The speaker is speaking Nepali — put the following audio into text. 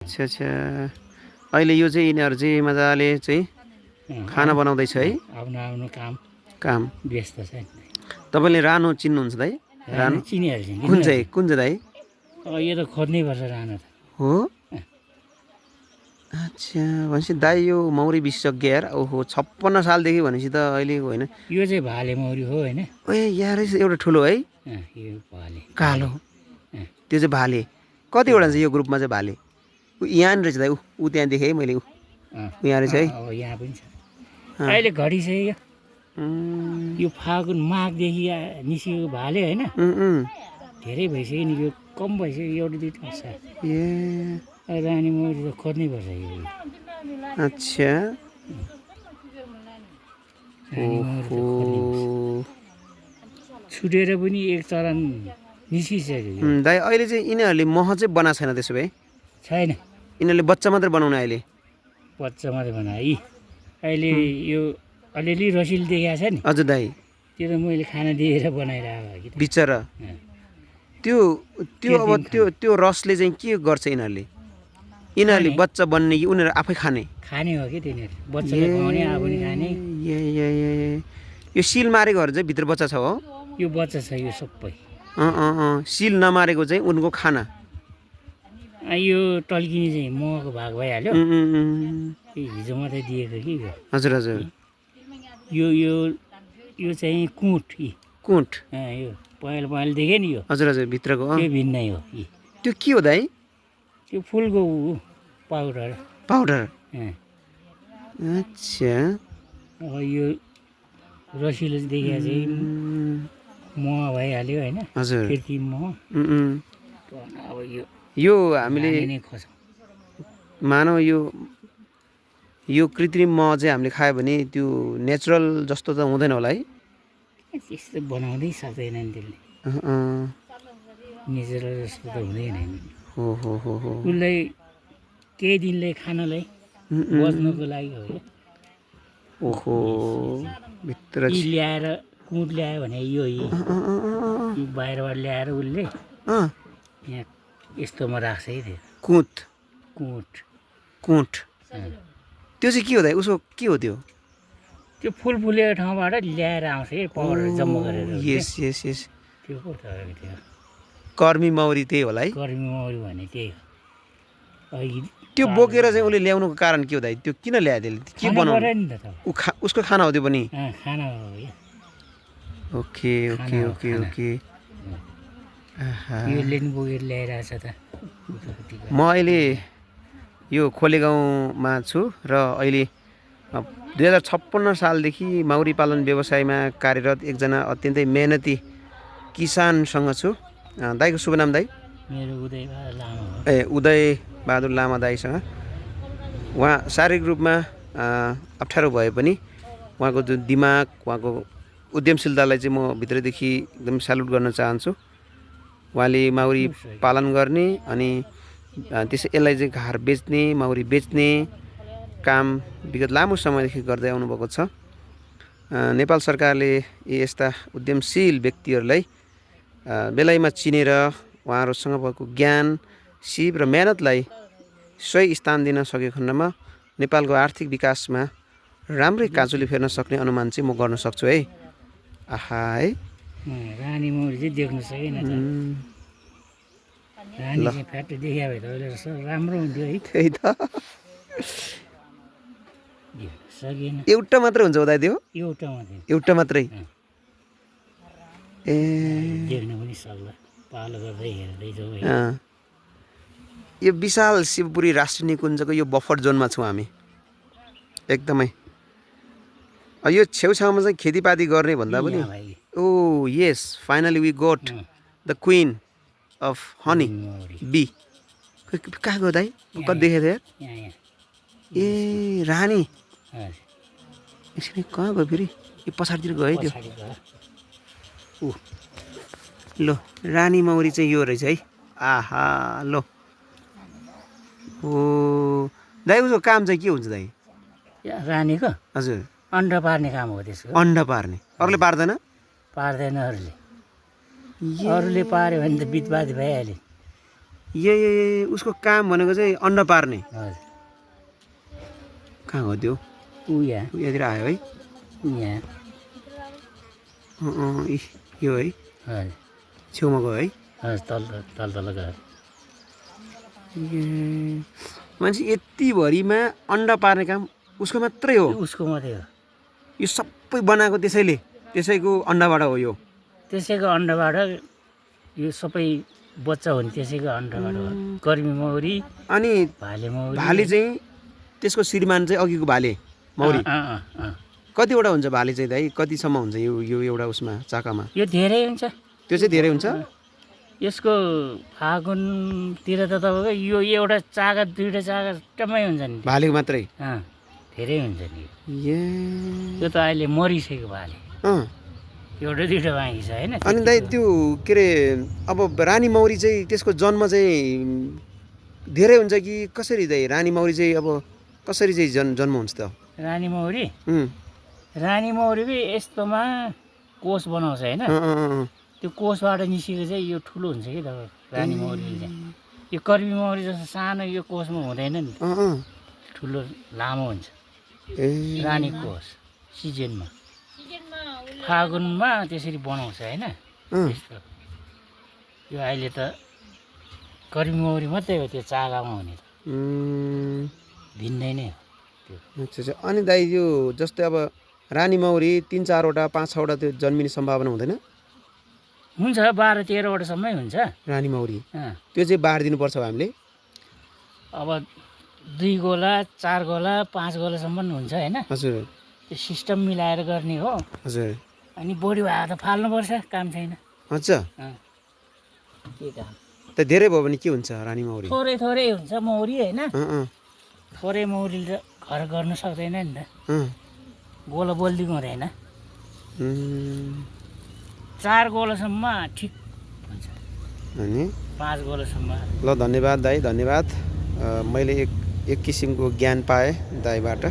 अच्छा अच्छा अहिले यो चाहिँ यिनीहरू चाहिँ मजाले चाहिँ खाना बनाउँदैछ है आफ्नो काम व्यस्त छ तपाईँले रानो चिन्नुहुन्छ दाइ रानो चिनिहाल्छ कुन चाहिँ दाइ यो त खोज्नै पर्छ रानो त हो अच्छा भनेपछि दाइ यो मौरी विशेषज्ञ यार ओहो 56 सालदेखि भनेपछि त अहिलेको होइन यो चाहिँ भाले मौरी हो होइन ए यहाँ रहेछ एउटा ठुलो है यो भाले कालो त्यो चाहिँ भाले कतिवटा छ यो ग्रुपमा चाहिँ भाले यहाँ रहेछ दाइ ऊ त्यहाँ देखेँ मैले ऊ यहाँ रहेछ है यहाँ पनि छ अहिले घटिसक्यो यो फागुन माघदेखि निस्केको भाले होइन धेरै भइसक्यो नि यो कम भइसक्यो एउटा दुईवटा छ ए रानी मौरी त खोज्नै पर्छ यो अच्छा छुटेर पनि एक चरण निस्किसक्यो दाइ अहिले चाहिँ यिनीहरूले मह चाहिँ बनाएको छैन त्यसो भए छैन यिनीहरूले बच्चा मात्रै बनाउने अहिले बच्चा मात्रै बनाए अहिले यो अलिअलि रसिल देखाएको छ नि हजुर दाइ त्यो त मैले खाना दिएर बनाइरहेको बिचरा त्यो त्यो अब त्यो रसले चाहिँ के गर्छ यिनीहरूले बच्चा बन्ने कि उनीहरू आफै खाने हो कि तिनीहरू बच्चाले खुवाउने आफू पनि खाने यो सिल मारेकोहरू चाहिँ भित्र बच्चा छ हो यो बच्चा छ यो सबै सिल नमारेको चाहिँ उनको खाना यो टल्किने चाहिँ मको भाग भइहाल्यो हिजो मात्रै दिएको कि हजुर हजुर यो यो यो चाहिँ कुट यो पहेँलो देखेँ नि यो हजुर हजुर भित्रको त्यो भिन्नै हो त्यो के हो दाइ त्यो फुलको पाउडर अच्छा अब यो रसिलो देखिया चाहिँ मह भइहाल्यो होइन हजुर कृत्रिम मह अब यो हामीले मानौ यो कृत्रिम मह चाहिँ हामीले खायो भने त्यो नेचुरल जस्तो त हुँदैन होला है त्यस्तो बनाउँदै सक्दैन नि त्यसले नेचुरल जस्तो त हुँदैन हो उसलाई केही दिनले खानलाई बस्नको लागि हो क्या ओहो भित्र ल्याएर कुट ल्यायो भने यो बाहिरबाट ल्याएर उसले यहाँ यस्तोमा राख्छ है त्यो कुट त्यो चाहिँ के हो दाइ उसको के हो त्यो फुल फुलेको ठाउँबाट ल्याएर आउँछ है पाउडर जम्मा गरेर यस त्यो पो त त्यो कर्मी मौरी त्यही होला है कर्मी मौरी भने त्यही हो त्यो बोकेर चाहिँ उसले ल्याउनुको कारण के हो दाइ त्यो किन ल्यायो त्यसले के बनाउनु उसको खाना हो त्यो पनि खाना हो ओके यसले नि बोकेर ल्याइरहेछ त म अहिले यो खोलेगाउँमा छु र अहिले 2056 सालदेखि मौरी पालन व्यवसायमा कार्यरत एकजना अत्यन्तै मेहनती किसानसँग छु दाइको शुभ नाम दाइ मेरो उदय बहादुर लामा दाइसँग उहाँ शारीरिक रूपमा अप्ठ्यारो भए पनि उहाँको जुन दिमाग उहाँको उद्यमशीलतालाई चाहिँ म भित्रदेखि एकदम स्यालुट गर्न चाहन्छु उहाँले मौरी पालन गर्ने अनि यसलाई चाहिँ घर बेच्ने मौरी बेच्ने काम विगत लामो समयदेखि गर्दै आउनुभएको छ नेपाल सरकारले यस्ता उद्यमशील व्यक्तिहरूलाई बेलैमा चिनेर उहाँहरूसँग भएको ज्ञान सिप र मेहनतलाई सही स्थान दिन सकेको खण्डमा नेपालको आर्थिक विकासमा राम्रै काँचुली फेर्न सक्ने अनुमान चाहिँ म गर्न सक्छु है आहा है रानी मौरी चाहिँ देख्न सकेन रानी चाहिँ फ्याट देखिया भए त राम्रो हुन्थ्यो है त्यही त सकेन एउटा मात्रै हुन्छ हुँदा त्यो एउटा मात्रै ए देख्न पनि सक्ला पालो गर्दै हेर्दैछौँ यो विशाल शिवपुरी राष्ट्रिय निकुञ्जको यो बफर जोनमा छौँ हामी एकदमै यो छेउछाउमा चाहिँ खेतीपाती गर्ने भन्दा पनि oh yes finally we got the queen of honey bee कहाँ गयो दाइ कति देखेको थियो ए रानी एकछिन कहाँ गयो फेरि यो पछाडितिर गयो है त्यो लो रानी मौरी चाहिँ यो रहेछ है आहा लो हो दाइ उसको काम चाहिँ के हुन्छ दाइ रानीको हजुर अन्डा पार्ने काम हो त्यसको अन्डा पार्ने अरूले पार्दैन अरूले पार्यो भने त बितबाद भइहाल्यो ए उसको काम भनेको चाहिँ अन्डा पार्ने। हजुर कहाँ हो त्यो? ऊ यहाँ यहाँतिर आयो है? यहाँ यो है हजुर छेउमा गयो है? हजुर तल गयो। ए मान्छे यतिभरिमा अन्डा पार्ने काम उसको मात्रै हो? उसको मात्रै हो। यो सबै बनाएको त्यसैको अन्डाबाट हो यो? त्यसैको अन्डाबाट यो सबै बच्चा हो नि त्यसैको अन्डाबाट हो। कर्मी मौरी अनि भाले चाहिँ त्यसको श्रीमान चाहिँ अघिको भाले मौरी कतिवटा हुन्छ भाले चाहिँ दाइ? कतिसम्म हुन्छ यो एउटा उसमा चाकामा? यो धेरै हुन्छ। त्यो चाहिँ धेरै हुन्छ? यसको फागुनतिर त तपाईँको यो एउटा चाका दुईवटा चाका टम्मै हुन्छ नि भालेको मात्रै? धेरै हुन्छ नि यो त अहिले मरिसक्यो भाले। एउटा दुईवटा बाँकी छ होइन। अनि दाइ त्यो के अरे अब रानी मौरी चाहिँ त्यसको जन्म चाहिँ धेरै हुन्छ कि कसरी दाइ? रानी मौरी चाहिँ अब कसरी चाहिँ जन्म हुन्छ त? रानी मौरीकै यस्तोमा कोष बनाउँछ होइन। त्यो कोषबाट निस्केको चाहिँ यो ठुलो हुन्छ कि तपाईँ रानी मौरीले चाहिँ। यो कर्मी मौरी जस्तो सानो यो कोषमा हुँदैन नि, ठुलो लामो हुन्छ रानी कोष। सिजनमा फागुनमा त्यसरी बनाउँछ होइन। त्यस्तो यो अहिले त कर्मी मौरी मात्रै हो त्यो चाकामा हुने त, भिन्दै नै हो त्यो। अच्छा। अनि दाइ यो जस्तै अब रानी मौरी 3-4वटा 5-6वटा त्यो जन्मिने सम्भावना हुँदैन? हुन्छ 12-13वटासम्मै हुन्छ रानी मौरी। त्यो चाहिँ बाँडिदिनुपर्छ हामीले? अब 2 गोला 4 गोला 5 गोलासम्म हुन्छ होइन। हजुर त्यो सिस्टम मिलाएर गर्ने हो। हजुर। अनि बढी भयो त फाल्नुपर्छ, काम छैन। अच्छा। के काम त धेरै भयो भने के हुन्छ रानी मौरी? थोरै हुन्छ मौरी होइन। थोरै मौरीले त घर गर्नु सक्दैन नि त, गोला बोलिदिएको हुँदैन। 4 गोलासम्म ठिक हुन्छ अनि 5 गोलासम्म। ल धन्यवाद दाइ, धन्यवाद। मैले एक किसिमको ज्ञान पाएँ दाइबाट।